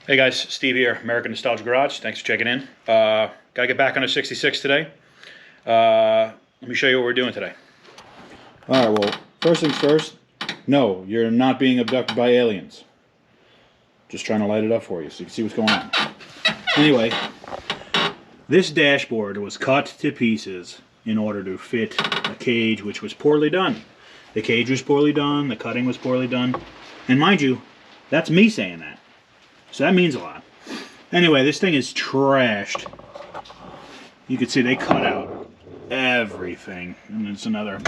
Hey guys, Steve here, American Nostalgia Garage. Thanks for checking in. Gotta get back on a 66 today. Let me show you what we're doing today. Alright, well, first things first, no, you're not being abducted by aliens. Just trying to light it up for you so you can see what's going on. Anyway, this dashboard was cut to pieces in order to fit a cage which was poorly done. The cage was poorly done, the cutting was poorly done, and mind you, that's me saying that. So that means a lot. Anyway, this thing is trashed. You can see they cut out everything. And there's another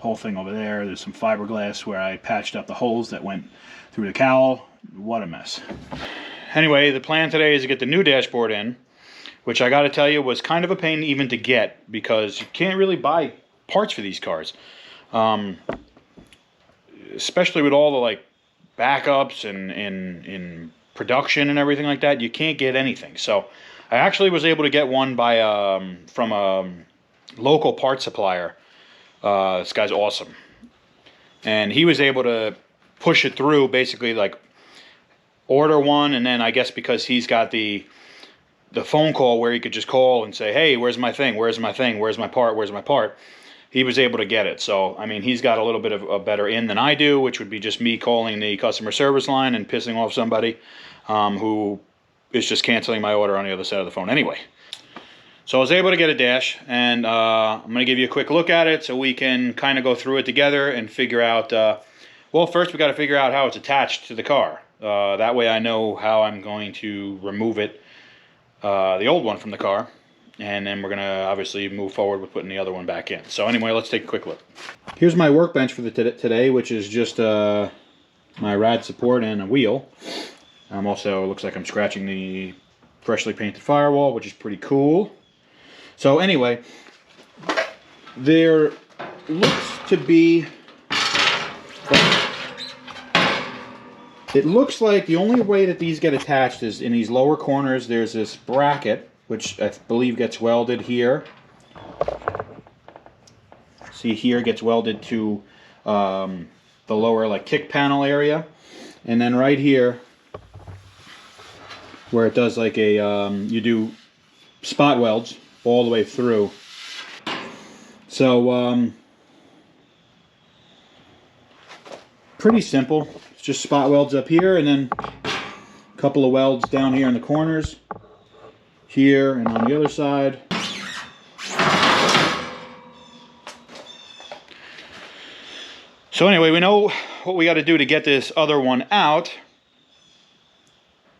whole thing over there. There's some fiberglass where I patched up the holes that went through the cowl. What a mess. Anyway, the plan today is to get the new dashboard in, which I gotta tell you was kind of a pain even to get because you can't really buy parts for these cars. Especially with all the like backups and in production and everything like that, you can't get anything. So I actually was able to get one by from a local part supplier. This guy's awesome, and he was able to push it through, basically like order one, and then I guess because he's got the phone call where he could just call and say, hey, where's my thing, where's my thing, where's my part, he was able to get it. So I mean, he's got a little bit of a better in than I do, which would be just me calling the customer service line and pissing off somebody who is just canceling my order on the other side of the phone anyway. So I was able to get a dash, and I'm going to give you a quick look at it so we can kind of go through it together and figure out, well, first we got to figure out how it's attached to the car. That way I know how I'm going to remove it, the old one from the car, and then we're going to obviously move forward with putting the other one back in. So anyway, let's take a quick look. Here's my workbench for the today, which is just my rad support and a wheel. Also, looks like I'm scratching the freshly painted firewall, which is pretty cool. So anyway, there looks to be... It looks like the only way that these get attached is in these lower corners. There's this bracket, which I believe gets welded here. See here, gets welded to the lower like kick panel area. And then right here, where it does like a, you do spot welds all the way through. So, pretty simple. It's just spot welds up here, and then a couple of welds down here in the corners, here and on the other side. So anyway, we know what we got to do to get this other one out.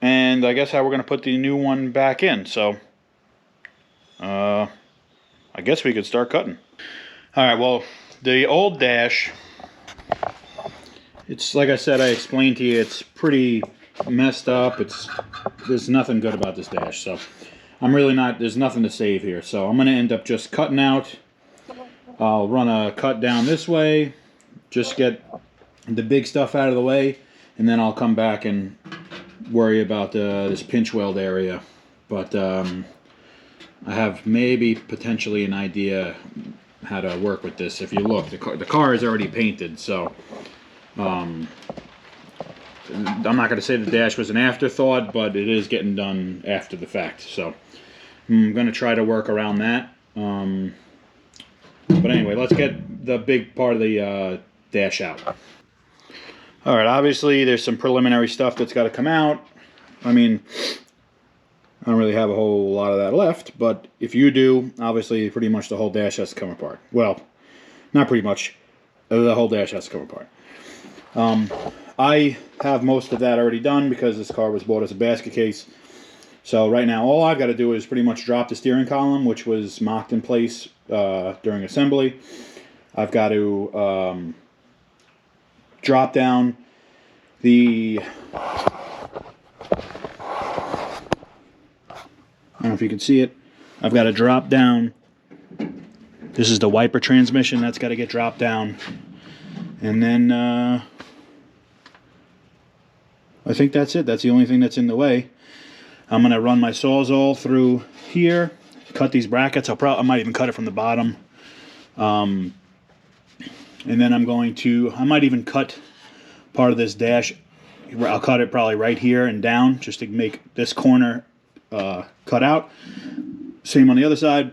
And I guess how we're going to put the new one back in. So, I guess we could start cutting. Alright, well, the old dash, it's like I said, I explained to you, it's pretty messed up. There's nothing good about this dash. So, there's nothing to save here. So, I'm going to end up just cutting out. I'll run a cut down this way, just get the big stuff out of the way, and then I'll come back and worry about this pinch weld area. But I have maybe potentially an idea how to work with this. If you look, the car is already painted, so I'm not going to say the dash was an afterthought, but it is getting done after the fact. So I'm going to try to work around that. But anyway, let's get the big part of the dash out. Alright, obviously there's some preliminary stuff that's got to come out. I mean, I don't really have a whole lot of that left, but if you do, obviously pretty much the whole dash has to come apart. Well, not pretty much, the whole dash has to come apart. I have most of that already done because this car was bought as a basket case. So right now all I've got to do is pretty much drop the steering column, which was mocked in place during assembly. I've got to drop down the, I don't know if you can see it, I've got to drop down, this is the wiper transmission, that's got to get dropped down, and then I think that's it. That's the only thing that's in the way. I'm going to run my Sawzall through here, cut these brackets. I might even cut it from the bottom. And then I might even cut part of this dash I'll cut it probably right here and down just to make this corner cut out. Same on the other side.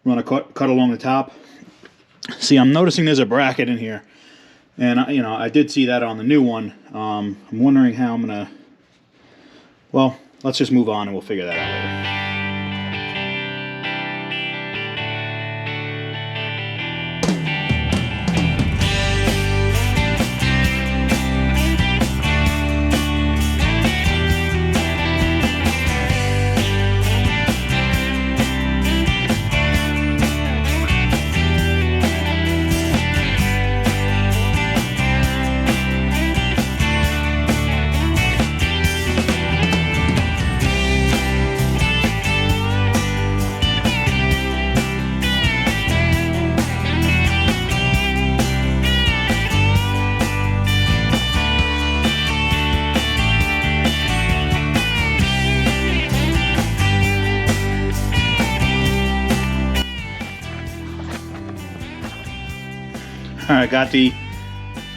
I'm going to cut along the top. See, I'm noticing there's a bracket in here. And, I did see that on the new one. I'm wondering how I'm going to... Well, let's just move on and we'll figure that out later. Alright, got the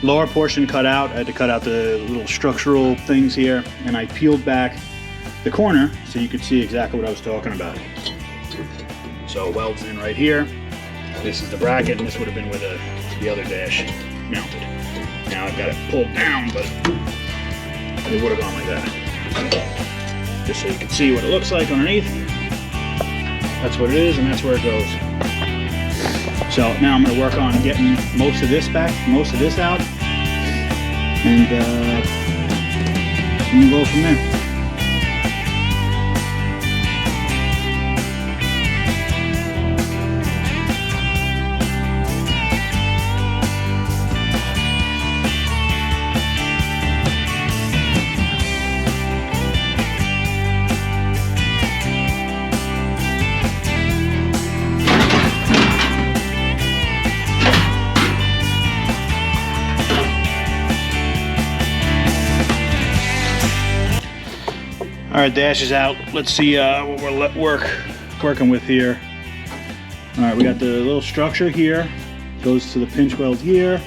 lower portion cut out. I had to cut out the little structural things here, and I peeled back the corner so you could see exactly what I was talking about. So welds in right here. This is the bracket, and this would have been where the other dash mounted. Now I've got it pulled down, but it would have gone like that. Just so you can see what it looks like underneath. That's what it is, and that's where it goes. So now I'm going to work on getting most of this back, most of this out, and we'll go from there. All right, dash is out. Let's see what we're working with here. All right, we got the little structure here. Goes to the pinch weld here.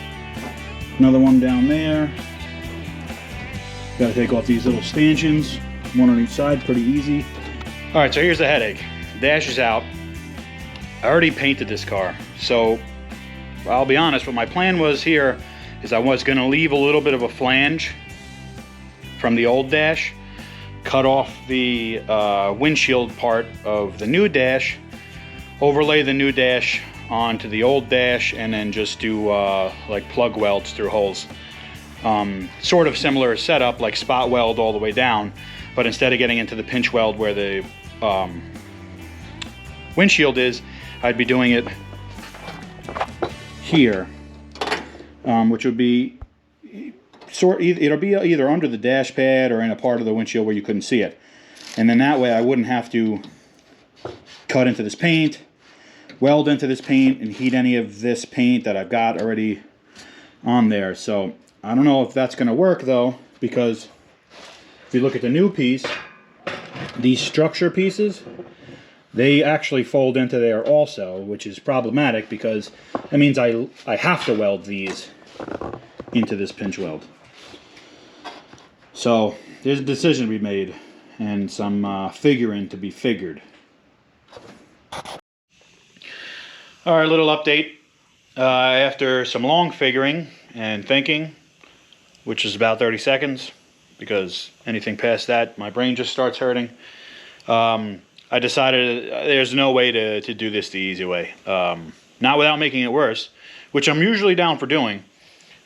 Another one down there. Got to take off these little stanchions. One on each side, pretty easy. All right, so here's the headache. Dash is out. I already painted this car. So I'll be honest, what my plan was here is I was gonna leave a little bit of a flange from the old dash, cut off the windshield part of the new dash, overlay the new dash onto the old dash, and then just do like plug welds through holes. Sort of similar setup, like spot weld all the way down, but instead of getting into the pinch weld where the windshield is, I'd be doing it here, which would be it'll be either under the dash pad or in a part of the windshield where you couldn't see it. And then that way I wouldn't have to cut into this paint, weld into this paint, and heat any of this paint that I've got already on there. So I don't know if that's going to work though, because if you look at the new piece, these structure pieces, they actually fold into there also, which is problematic because that means I have to weld these into this pinch weld. So there's a decision to be made and some figuring to be figured. All right, little update. After some long figuring and thinking, which is about 30 seconds, because anything past that, my brain just starts hurting, I decided there's no way to do this the easy way. Not without making it worse, which I'm usually down for doing.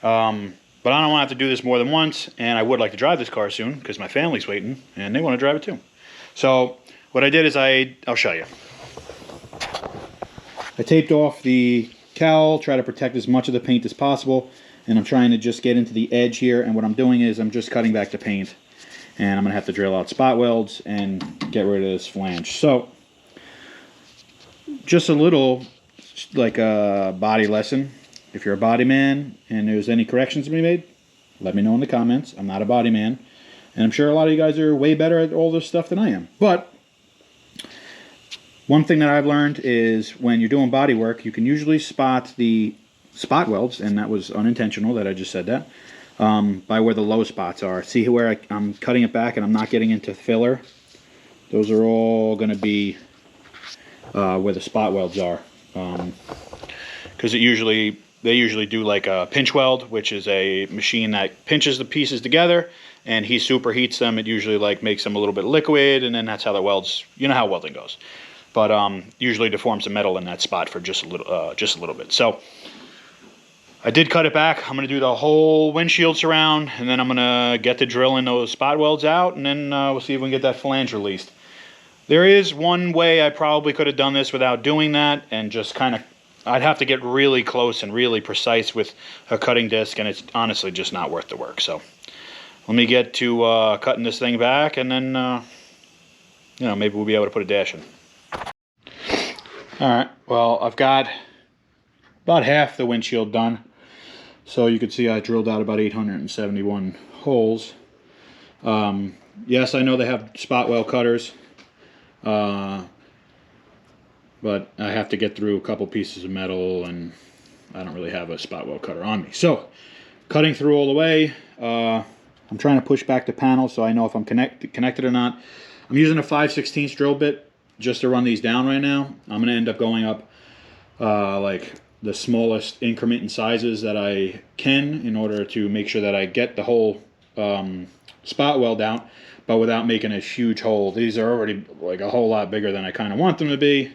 But I don't want to have to do this more than once, and I would like to drive this car soon because my family's waiting and they want to drive it too. So what I did is I'll show you. I taped off the cowl, try to protect as much of the paint as possible, and I'm trying to just get into the edge here, and what I'm doing is I'm just cutting back the paint, and I'm going to have to drill out spot welds and get rid of this flange. So just a little like a body lesson. If you're a body man and there's any corrections to be made, let me know in the comments. I'm not a body man, and I'm sure a lot of you guys are way better at all this stuff than I am. But one thing that I've learned is when you're doing body work, you can usually spot the spot welds, and that was unintentional that I just said that, by where the low spots are. See where I'm cutting it back and I'm not getting into filler? Those are all going to be where the spot welds are. Because they usually do like a pinch weld, which is a machine that pinches the pieces together, and he superheats them. It usually like makes them a little bit liquid, and then that's how the welds. You know how welding goes, but usually deforms the metal in that spot for just a little bit. So I did cut it back. I'm going to do the whole windshield surround, and then I'm going to get to drilling those spot welds out, and then we'll see if we can get that flange released. There is one way I probably could have done this without doing that, and just kind of, I'd have to get really close and really precise with a cutting disc, and it's honestly just not worth the work. So let me get to cutting this thing back, and then, you know, maybe we'll be able to put a dash in. All right, well, I've got about half the windshield done. So you can see I drilled out about 871 holes. Yes, I know they have spot weld cutters, but I have to get through a couple pieces of metal, and I don't really have a spot weld cutter on me. So, cutting through all the way. I'm trying to push back the panel so I know if I'm connected or not. I'm using a 5/16 drill bit just to run these down right now. I'm going to end up going up like the smallest increment in sizes that I can in order to make sure that I get the whole spot weld out, but without making a huge hole. These are already like a whole lot bigger than I kind of want them to be.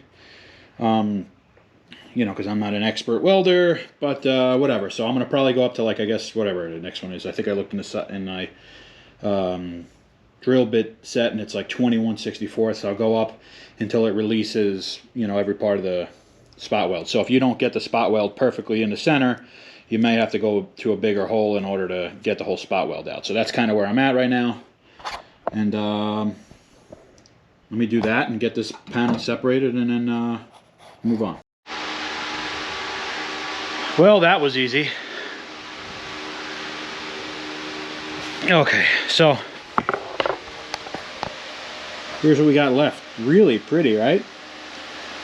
You know, because I'm not an expert welder, but whatever. So I'm going to probably go up to like, I guess, whatever the next one is. I think I looked in my drill bit set, and it's like 21/64. So I'll go up until it releases, you know, every part of the spot weld. So if you don't get the spot weld perfectly in the center, you may have to go to a bigger hole in order to get the whole spot weld out. So that's kind of where I'm at right now. And let me do that and get this panel separated, and then move on. Well, that was easy. Okay, so here's what we got left. Really pretty, right?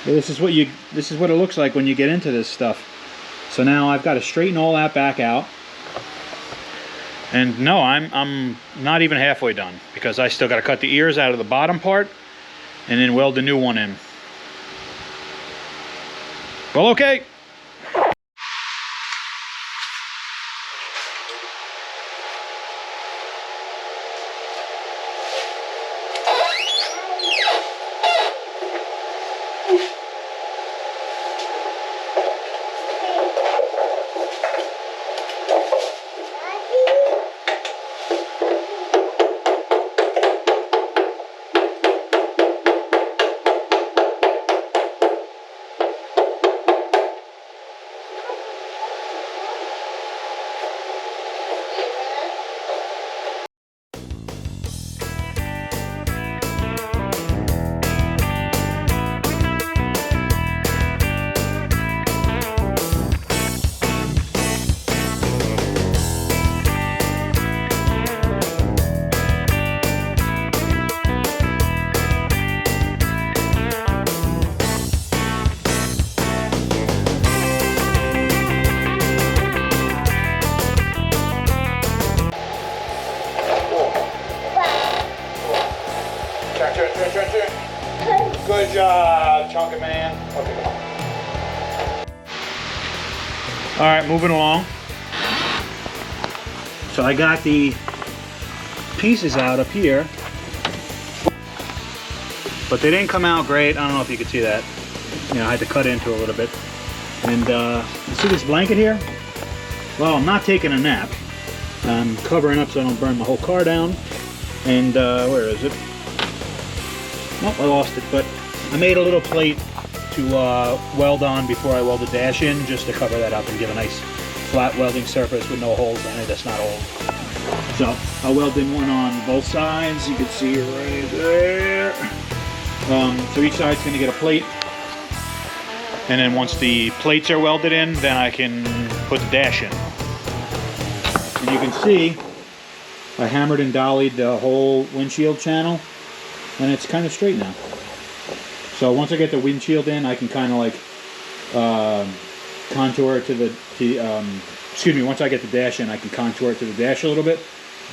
This is what it looks like when you get into this stuff. So now I've got to straighten all that back out. And no, I'm not even halfway done, because I still got to cut the ears out of the bottom part and then weld the new one in. Well, okay. Good job, chunky man. Okay. All right, moving along. So I got the pieces out up here, but they didn't come out great. I don't know if you could see that. You know, I had to cut into a little bit. And you see this blanket here? Well, I'm not taking a nap. I'm covering up so I don't burn my whole car down. And where is it? Nope, I lost it, but I made a little plate to weld on before I weld the dash in, just to cover that up and give a nice flat welding surface with no holes in it. That's not old. So I welded in one on both sides. You can see it right there. So each side's going to get a plate. And then once the plates are welded in, then I can put the dash in. And you can see I hammered and dollied the whole windshield channel, and it's kind of straight now. So once I get the windshield in, I can kind of like contour it to excuse me, once I get the dash in, I can contour it to the dash a little bit,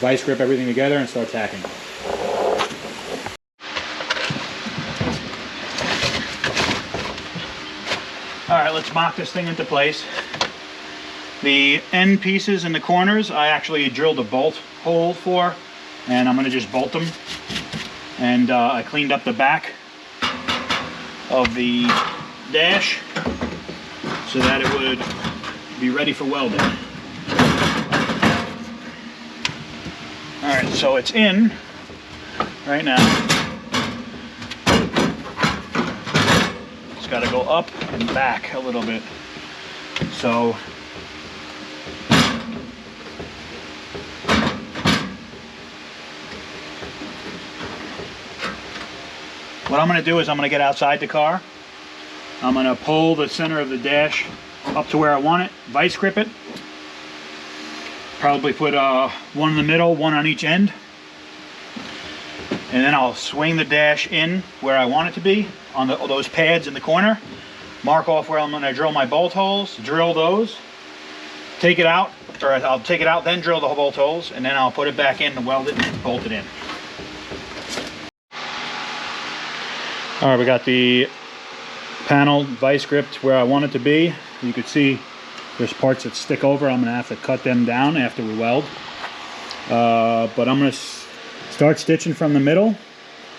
vice grip everything together, and start tacking. All right, let's mock this thing into place. The end pieces in the corners, I actually drilled a bolt hole for, and I'm gonna just bolt them. And I cleaned up the back of the dash so that it would be ready for welding. All right, so it's in right now. It's got to go up and back a little bit. So what I'm going to do is I'm going to get outside the car. I'm going to pull the center of the dash up to where I want it, vice grip it. Probably put one in the middle, one on each end. And then I'll swing the dash in where I want it to be on those pads in the corner. Mark off where I'm going to drill my bolt holes, drill those, take it out, or I'll take it out, then drill the bolt holes, and then I'll put it back in and weld it and bolt it in. All right, we got the panel vice gripped where I want it to be. You can see there's parts that stick over. I'm going to have to cut them down after we weld. But I'm going to start stitching from the middle,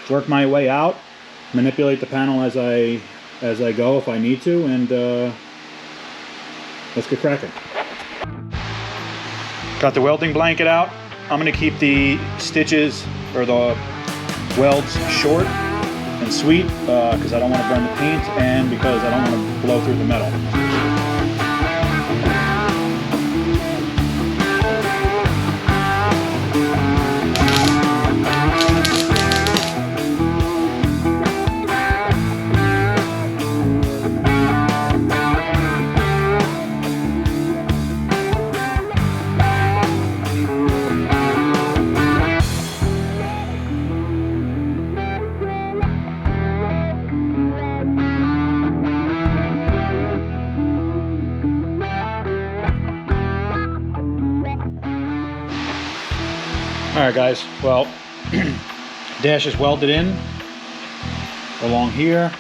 work my way out, manipulate the panel as I go if I need to, and let's get cracking. Got the welding blanket out. I'm going to keep the stitches or the welds short and sweet because I don't want to burn the paint and because I don't want to blow through the metal. Alright guys, well, dash is welded in along here.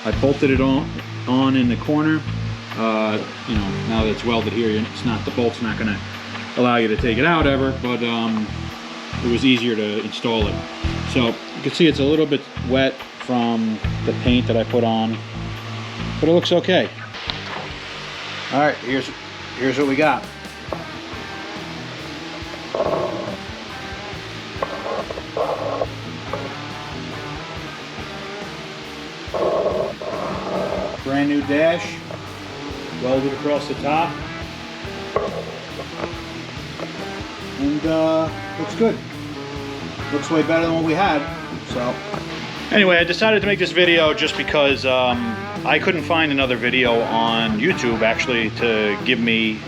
I bolted it on in the corner. You know, now that it's welded here, it's not, the bolt's not going to allow you to take it out ever, but it was easier to install it. So you can see it's a little bit wet from the paint that I put on, but it looks okay. Alright, here's what we got. Brand new dash, welded across the top, and looks good. Looks way better than what we had. So anyway, I decided to make this video just because I couldn't find another video on YouTube actually to give me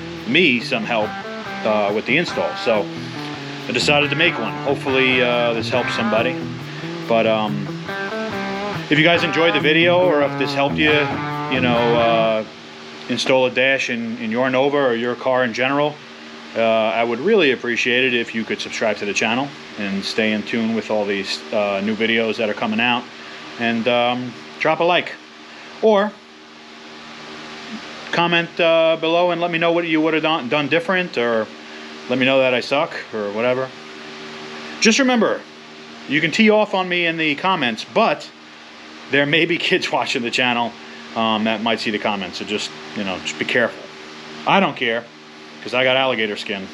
some help with the install. So I decided to make one. Hopefully this helps somebody. But if you guys enjoyed the video, or if this helped you, you know, install a dash in your Nova or your car in general, I would really appreciate it if you could subscribe to the channel and stay in tune with all these new videos that are coming out, and drop a like or comment below and let me know what you would have done different, or let me know that I suck or whatever. Just remember, you can tee off on me in the comments, but there may be kids watching the channel that might see the comments, so just, you know, just be careful. I don't care, because I got alligator skin,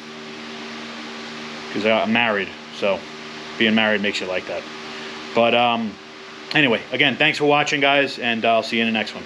because I'm married, so being married makes you like that. But anyway, again, thanks for watching guys, and I'll see you in the next one.